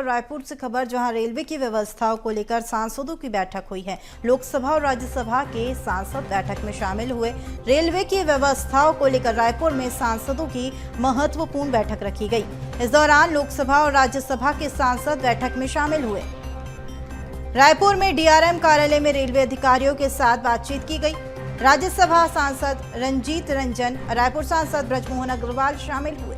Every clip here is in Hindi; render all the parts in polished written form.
रायपुर से खबर, जहां रेलवे की व्यवस्थाओं को लेकर सांसदों की बैठक हुई है। लोकसभा और राज्यसभा के सांसद बैठक में शामिल हुए। रेलवे की व्यवस्थाओं को लेकर रायपुर में सांसदों की महत्वपूर्ण बैठक रखी गई। इस दौरान लोकसभा और राज्यसभा के सांसद बैठक में शामिल हुए। रायपुर में डीआरएम कार्यालय में रेलवे अधिकारियों के साथ बातचीत की गई। राज्यसभा सांसद रंजीत रंजन, रायपुर सांसद ब्रजमोहन अग्रवाल शामिल हुए।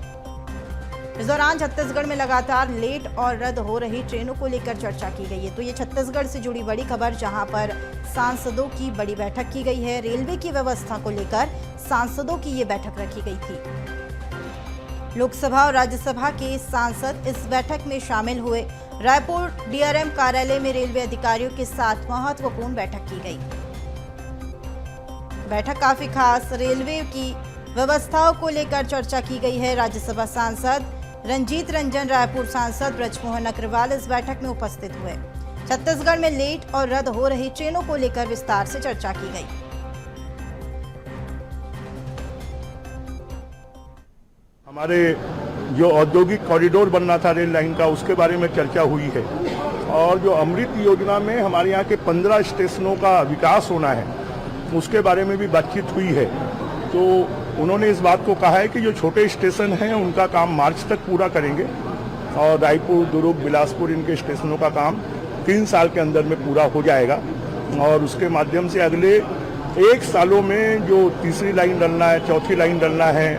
इस दौरान छत्तीसगढ़ में लगातार लेट और रद्द हो रही ट्रेनों को लेकर चर्चा की गई है। तो ये छत्तीसगढ़ से जुड़ी बड़ी खबर, जहां पर सांसदों की बड़ी बैठक की गई है। रेलवे की व्यवस्था को लेकर सांसदों की ये बैठक रखी गई थी। लोकसभा और राज्यसभा के सांसद इस बैठक में शामिल हुए। रायपुर डीआरएम कार्यालय में रेलवे अधिकारियों के साथ महत्वपूर्ण बैठक की गई। बैठक काफी खास, रेलवे की व्यवस्थाओं को लेकर चर्चा की गई है। राज्यसभा सांसद रंजीत रंजन, रायपुर सांसद ब्रजमोहन अग्रवाल इस बैठक में उपस्थित हुए। छत्तीसगढ़ में लेट और रद्द हो रही ट्रेनों को लेकर विस्तार से चर्चा की गई। हमारे जो औद्योगिक कॉरिडोर बनना था रेल लाइन का, उसके बारे में चर्चा हुई है। और जो अमृत योजना में हमारे यहाँ के 15 स्टेशनों का विकास होना है, उसके बारे में भी बातचीत हुई है। तो उन्होंने इस बात को कहा है कि जो छोटे स्टेशन हैं उनका काम मार्च तक पूरा करेंगे और रायपुर, दुर्ग, बिलासपुर इनके स्टेशनों का काम 3 साल के अंदर में पूरा हो जाएगा। और उसके माध्यम से अगले 1 सालों में जो तीसरी लाइन डलना है, चौथी लाइन डलना है,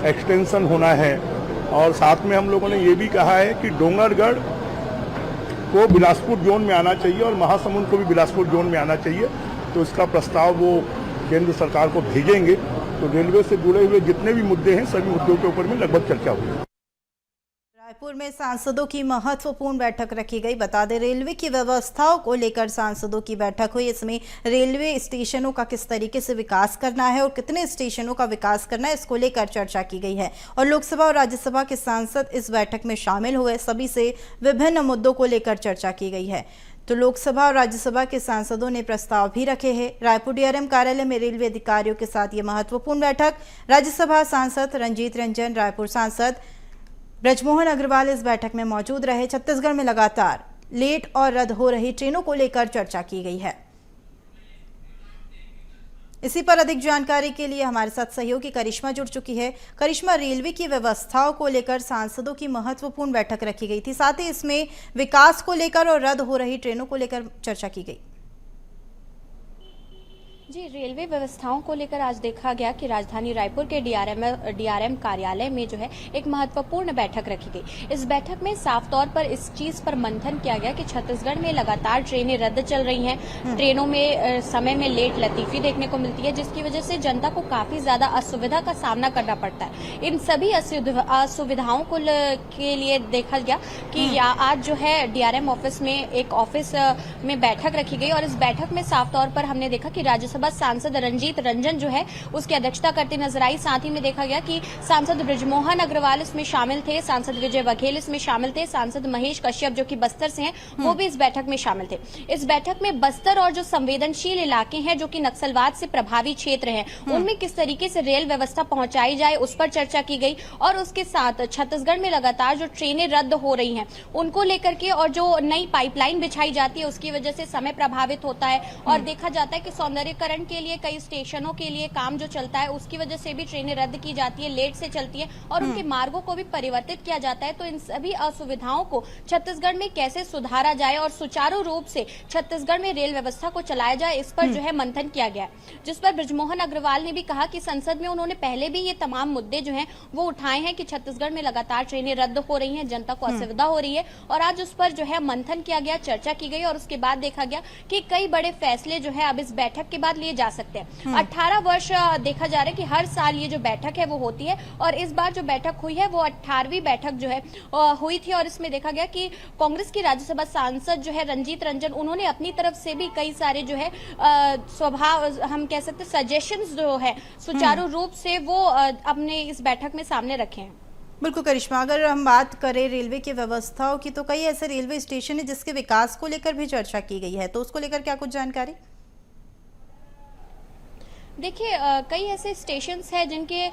एक्सटेंशन होना है। और साथ में हम लोगों ने ये भी कहा है कि डोंगरगढ़ को बिलासपुर जोन में आना चाहिए और महासमुंद को भी बिलासपुर जोन में आना चाहिए। तो इसका प्रस्ताव वो केंद्र सरकार को भेजेंगे। तो रेलवे से जुड़े हुए जितने भी मुद्दे हैं, सभी मुद्दों के ऊपर में लगभग चर्चा हुई। रायपुर में सांसदों की महत्वपूर्ण बैठक रखी गई। बता दें, रेलवे की व्यवस्थाओं को लेकर सांसदों की बैठक हुई। इसमें रेलवे स्टेशनों का किस तरीके से विकास करना है और कितने स्टेशनों का विकास करना है, इसको लेकर चर्चा की गई है। और लोकसभा और राज्यसभा के सांसद इस बैठक में शामिल हुए। सभी से विभिन्न मुद्दों को लेकर चर्चा की गई है। तो लोकसभा और राज्यसभा के सांसदों ने प्रस्ताव भी रखे हैं। रायपुर डीआरएम कार्यालय में रेलवे अधिकारियों के साथ ये महत्वपूर्ण बैठक। राज्यसभा सांसद रंजीत रंजन, रायपुर सांसद ब्रजमोहन अग्रवाल इस बैठक में मौजूद रहे। छत्तीसगढ़ में लगातार लेट और रद्द हो रही ट्रेनों को लेकर चर्चा की गई है। इसी पर अधिक जानकारी के लिए हमारे साथ सहयोगी करिश्मा जुड़ चुकी है। करिश्मा, रेलवे की व्यवस्थाओं को लेकर सांसदों की महत्वपूर्ण बैठक रखी गई थी, साथ ही इसमें विकास को लेकर और रद्द हो रही ट्रेनों को लेकर चर्चा की गई। जी, रेलवे व्यवस्थाओं को लेकर आज देखा गया कि राजधानी रायपुर के डीआरएम कार्यालय में जो है एक महत्वपूर्ण बैठक रखी गई। इस बैठक में साफ तौर पर इस चीज पर मंथन किया गया कि छत्तीसगढ़ में लगातार ट्रेनें रद्द चल रही हैं। ट्रेनों में समय में लेट लतीफी देखने को मिलती है, जिसकी वजह से जनता को काफी ज्यादा असुविधा का सामना करना पड़ता है। इन सभी असुविधाओं को के लिए देखा गया कि आज जो है डीआरएम ऑफिस में एक ऑफिस में बैठक रखी गई। और इस बैठक में साफ तौर पर हमने देखा कि राज्यसभा सांसद रंजीत रंजन जो है उसकी अध्यक्षता करते नजर आई। साथ ही में देखा गया कि सांसद ब्रजमोहन अग्रवाल इसमें शामिल थे, सांसद विजय बघेल इसमें शामिल थे, सांसद महेश कश्यप जो कि बस्तर से हैं वो भी इस बैठक में शामिल थे। इस बैठक में बस्तर और जो संवेदनशील इलाके हैं, जो कि नक्सलवाद से प्रभावित क्षेत्र हैं, उनमें किस तरीके से रेल व्यवस्था पहुंचाई जाए उस पर चर्चा की गई। और उसके साथ छत्तीसगढ़ में लगातार जो ट्रेनें रद्द हो रही हैं उनको लेकर के और जो नई पाइपलाइन बिछाई जाती है उसकी वजह से समय प्रभावित होता है। और देखा जाता है कि सौंदर्यीकरण के लिए कई स्टेशनों के लिए काम जो चलता है उसकी वजह से भी ट्रेनें रद्द की जाती है, लेट से चलती है और उनके मार्गों को भी परिवर्तित किया जाता है। तो इन सभी असुविधाओं को छत्तीसगढ़ में कैसे सुधारा जाए और सुचारू रूप से छत्तीसगढ़ में रेल व्यवस्था को चलाया जाए, इस पर जो है मंथन किया गया, जिस पर ब्रजमोहन अग्रवाल ने भी कहा कि संसद में उन्होंने पहले भी ये तमाम मुद्दे जो हैं वो उठाए हैं कि छत्तीसगढ़ में लगातार ट्रेनें रद्द हो रही हैं, जनता को असुविधा हो रही है। और आज उस पर जो है मंथन किया गया, चर्चा की गई और उसके बाद देखा गया कि कई बड़े फैसले जो है अब इस बैठक के बाद लिए जा सकते हैं। 18 वर्ष देखा जा रहा है कि हर साल ये जो बैठक है वो होती है और इस बार जो बैठक हुई है वो 18वीं बैठक जो है हुई थी। और इसमें देखा गया कि कांग्रेस की राज्यसभा सांसद जो है रंजीत रंजन, उन्होंने अपनी तरफ से भी कई सारे जो है स्वभाव हम कह सकते सजेशंस जो है सुचारू रूप से वो अपने इस बैठक में सामने रखे हैं। बिल्कुल करिश्मा, अगर हम बात करें रेलवे की व्यवस्थाओं की, तो कई ऐसे रेलवे स्टेशन है जिसके विकास को लेकर भी चर्चा की गई है, तो उसको लेकर क्या कुछ जानकारी? देखिए कई ऐसे स्टेशंस हैं जिनके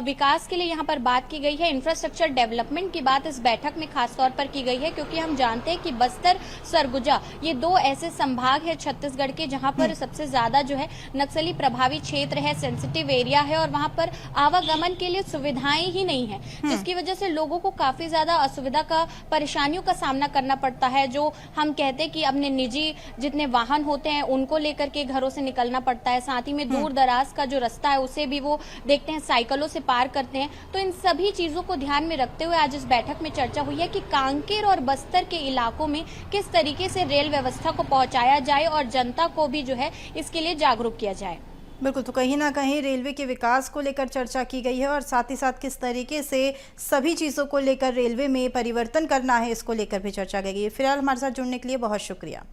विकास के लिए यहाँ पर बात की गई है। इंफ्रास्ट्रक्चर डेवलपमेंट की बात इस बैठक में खास तौर पर की गई है, क्योंकि हम जानते हैं कि बस्तर, सरगुजा ये दो ऐसे संभाग है छत्तीसगढ़ के जहाँ पर सबसे ज्यादा जो है नक्सली प्रभावित क्षेत्र है, सेंसिटिव एरिया है और वहाँ पर आवागमन के लिए सुविधाएं ही नहीं है, जिसकी वजह से लोगों को काफी ज्यादा असुविधा का, परेशानियों का सामना करना पड़ता है। जो हम कहते हैं कि अपने निजी जितने वाहन होते हैं उनको लेकर के घरों से निकलना पड़ता है, साथ ही में दूर दराज का जो रास्ता है उसे भी वो देखते हैं साइकिलों से पार करते हैं। तो इन सभी चीजों को ध्यान में रखते हुए आज इस बैठक में चर्चा हुई है कि कांकेर और बस्तर के इलाकों में किस तरीके से रेल व्यवस्था को पहुंचाया जाए और जनता को भी जो है इसके लिए जागरूक किया जाए। बिल्कुल, तो कहीं ना कहीं रेलवे के विकास को लेकर चर्चा की गई है और साथ ही साथ किस तरीके से सभी चीज़ों को लेकर रेलवे में परिवर्तन करना है, इसको लेकर भी चर्चा की गई है। फिलहाल हमारे साथ जुड़ने के लिए बहुत शुक्रिया।